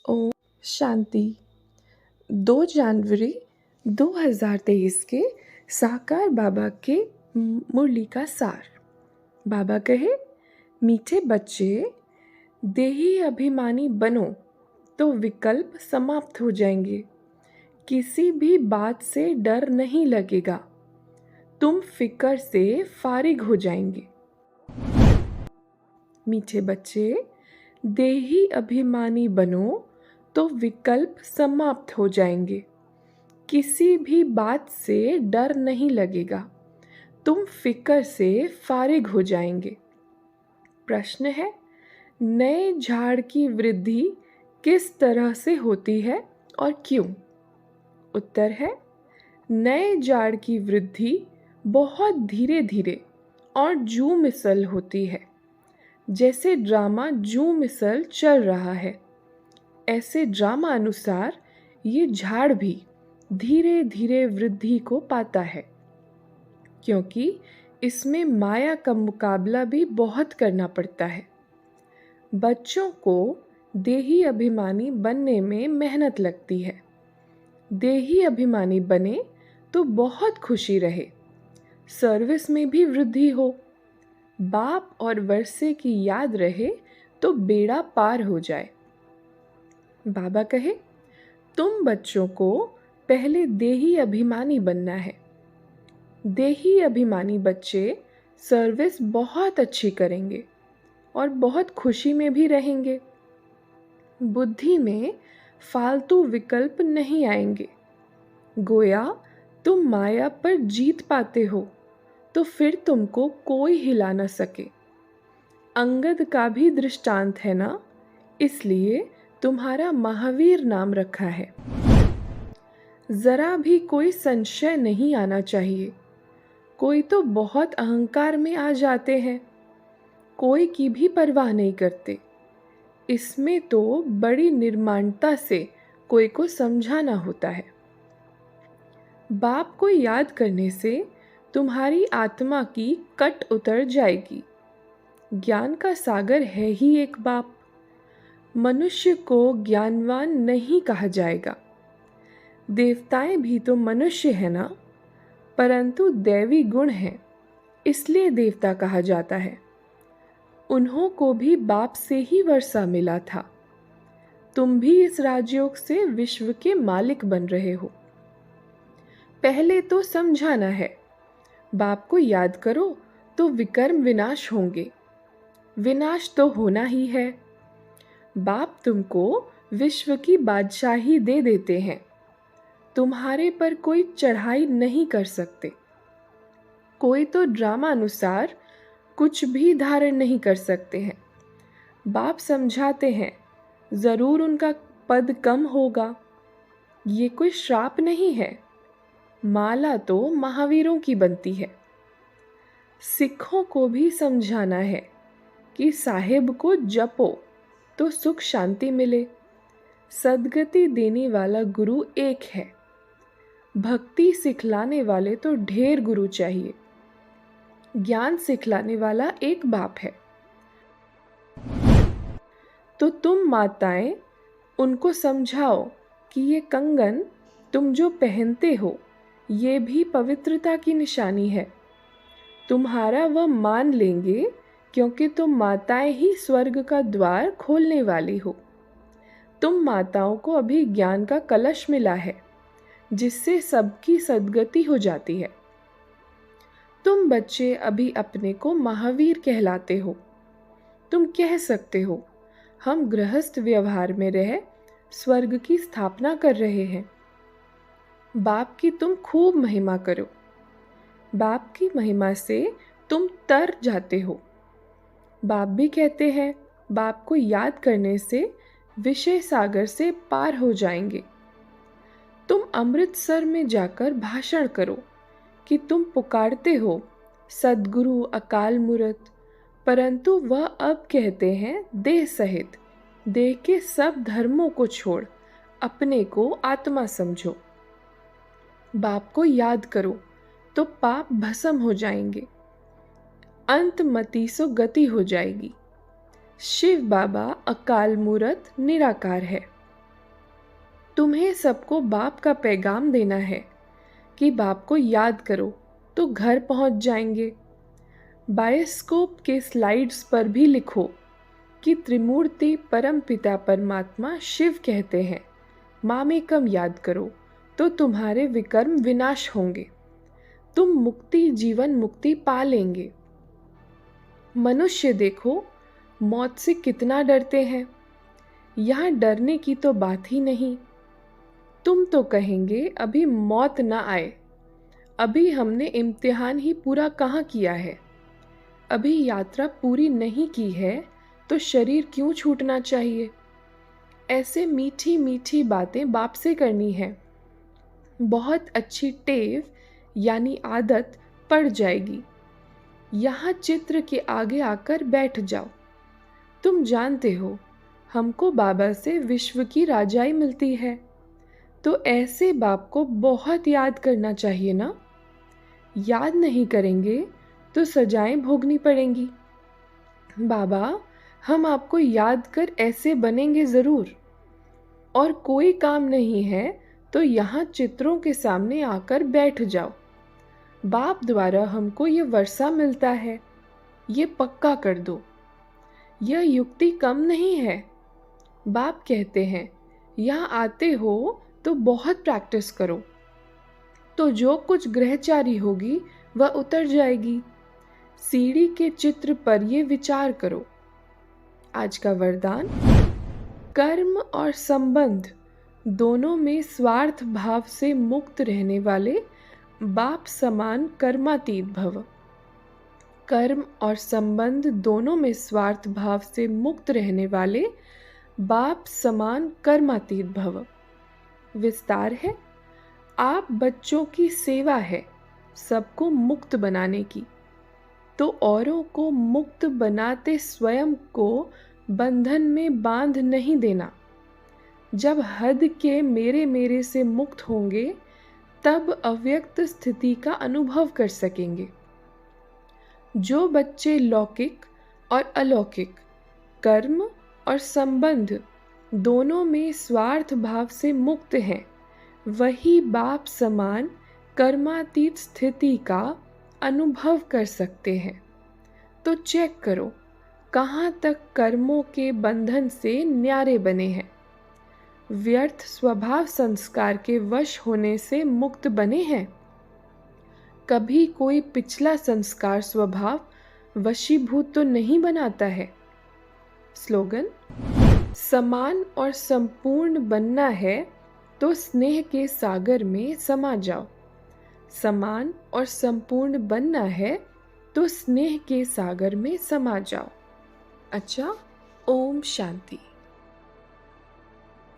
ओम शांति। 2 जनवरी 2023 के साकार बाबा के मुरली का सार। बाबा कहे, मीठे बच्चे, देही अभिमानी बनो तो विकल्प समाप्त हो जाएंगे। किसी भी बात से डर नहीं लगेगा, तुम फिक्र से फारिग हो जाएंगे। मीठे बच्चे, देही अभिमानी बनो तो विकल्प समाप्त हो जाएंगे। किसी भी बात से डर नहीं लगेगा, तुम फिक्र से फारिग हो जाएंगे। प्रश्न है, नए झाड़ की वृद्धि किस तरह से होती है और क्यों? उत्तर है, नए झाड़ की वृद्धि बहुत धीरे धीरे और जू मिसल होती है। जैसे ड्रामा जू मिसल चल रहा है, ऐसे ड्रामा अनुसार ये झाड़ भी धीरे धीरे वृद्धि को पाता है, क्योंकि इसमें माया का मुकाबला भी बहुत करना पड़ता है। बच्चों को देही अभिमानी बनने में मेहनत लगती है। देही अभिमानी बने तो बहुत खुशी रहे, सर्विस में भी वृद्धि हो, बाप और वर्षे की याद रहे तो बेड़ा पार हो जाए। बाबा कहे, तुम बच्चों को पहले देही अभिमानी बनना है। देही अभिमानी बच्चे सर्विस बहुत अच्छी करेंगे और बहुत खुशी में भी रहेंगे। बुद्धि में फालतू विकल्प नहीं आएंगे। गोया तुम माया पर जीत पाते हो तो फिर तुमको कोई हिला न सके। अंगद का भी दृष्टांत है ना, इसलिए तुम्हारा महावीर नाम रखा है। जरा भी कोई संशय नहीं आना चाहिए। कोई तो बहुत अहंकार में आ जाते हैं, कोई की भी परवाह नहीं करते। इसमें तो बड़ी निर्माणता से कोई को समझाना होता है। बाप को याद करने से तुम्हारी आत्मा की कट उतर जाएगी। ज्ञान का सागर है ही एक बाप। मनुष्य को ज्ञानवान नहीं कहा जाएगा। देवताएं भी तो मनुष्य है ना, परंतु दैवी गुण है, इसलिए देवता कहा जाता है। उन्हों को भी बाप से ही वर्षा मिला था। तुम भी इस राजयोग से विश्व के मालिक बन रहे हो। पहले तो समझाना है। बाप को याद करो तो विकर्म विनाश होंगे। विनाश तो होना ही है। बाप तुमको विश्व की बादशाही दे देते हैं। तुम्हारे पर कोई चढ़ाई नहीं कर सकते। कोई तो ड्रामा अनुसार कुछ भी धारण नहीं कर सकते हैं। बाप समझाते हैं, जरूर उनका पद कम होगा। ये कोई श्राप नहीं है। माला तो महावीरों की बनती है। सिखों को भी समझाना है कि साहिब को जपो तो सुख शांति मिले। सद्गति देने वाला गुरु एक है। भक्ति सिखलाने वाले तो ढेर गुरु चाहिए। ज्ञान सिखलाने वाला एक बाप है। तो तुम माताएं उनको समझाओ कि ये कंगन तुम जो पहनते हो, ये भी पवित्रता की निशानी है। तुम्हारा वह मान लेंगे, क्योंकि तुम माताएं ही स्वर्ग का द्वार खोलने वाली हो। तुम माताओं को अभी ज्ञान का कलश मिला है, जिससे सबकी सद्गति हो जाती है। तुम बच्चे अभी अपने को महावीर कहलाते हो। तुम कह सकते हो, हम गृहस्थ व्यवहार में रह स्वर्ग की स्थापना कर रहे हैं। बाप की तुम खूब महिमा करो। बाप की महिमा से तुम तर जाते हो। बाप भी कहते हैं, बाप को याद करने से विषय सागर से पार हो जाएंगे। तुम अमृतसर में जाकर भाषण करो कि तुम पुकारते हो सद्गुरु अकाल मूरत, परंतु वह अब कहते हैं देह सहित, देह के सब धर्मों को छोड़ अपने को आत्मा समझो। बाप को याद करो तो पाप भस्म हो जाएंगे। अंत मति सो गति हो जाएगी। शिव बाबा अकाल मूरत निराकार है। तुम्हें सबको बाप का पैगाम देना है कि बाप को याद करो तो घर पहुंच जाएंगे। बायोस्कोप के स्लाइड्स पर भी लिखो कि त्रिमूर्ति परम पिता परमात्मा शिव कहते हैं, मामेकम याद करो तो तुम्हारे विकर्म विनाश होंगे, तुम मुक्ति जीवन मुक्ति पा लेंगे। मनुष्य देखो मौत से कितना डरते हैं, यहाँ डरने की तो बात ही नहीं। तुम तो कहेंगे अभी मौत ना आए, अभी हमने इम्तिहान ही पूरा कहाँ किया है, अभी यात्रा पूरी नहीं की है तो शरीर क्यों छूटना चाहिए। ऐसे मीठी मीठी बातें बाप से करनी है, बहुत अच्छी टेव यानी आदत पड़ जाएगी। यहाँ चित्र के आगे आकर बैठ जाओ। तुम जानते हो हमको बाबा से विश्व की राजाई मिलती है, तो ऐसे बाप को बहुत याद करना चाहिए ना। याद नहीं करेंगे तो सजाएं भोगनी पड़ेंगी। बाबा हम आपको याद कर ऐसे बनेंगे ज़रूर, और कोई काम नहीं है तो यहाँ चित्रों के सामने आकर बैठ जाओ। बाप द्वारा हमको ये वर्षा मिलता है, ये पक्का कर दो। यह युक्ति कम नहीं है। बाप कहते हैं यहाँ आते हो तो बहुत प्रैक्टिस करो, तो जो कुछ ग्रहचारी होगी वह उतर जाएगी। सीढ़ी के चित्र पर ये विचार करो। आज का वरदान, कर्म और संबंध दोनों में स्वार्थ भाव से मुक्त रहने वाले बाप समान कर्मातीत भव। कर्म और संबंध दोनों में स्वार्थ भाव से मुक्त रहने वाले बाप समान कर्मातीत भव। विस्तार है, आप बच्चों की सेवा है सबको मुक्त बनाने की, तो औरों को मुक्त बनाते स्वयं को बंधन में बांध नहीं देना। जब हद के मेरे मेरे से मुक्त होंगे तब अव्यक्त स्थिति का अनुभव कर सकेंगे। जो बच्चे लौकिक और अलौकिक कर्म और संबंध दोनों में स्वार्थ भाव से मुक्त हैं, वही बाप समान कर्मातीत स्थिति का अनुभव कर सकते हैं। तो चेक करो कहाँ तक कर्मों के बंधन से न्यारे बने हैं, व्यर्थ स्वभाव संस्कार के वश होने से मुक्त बने हैं। कभी कोई पिछला संस्कार स्वभाव वशीभूत तो नहीं बनाता है। स्लोगन, समान और संपूर्ण बनना है तो स्नेह के सागर में समा जाओ। समान और संपूर्ण बनना है तो स्नेह के सागर में समा जाओ। अच्छा, ओम शांति।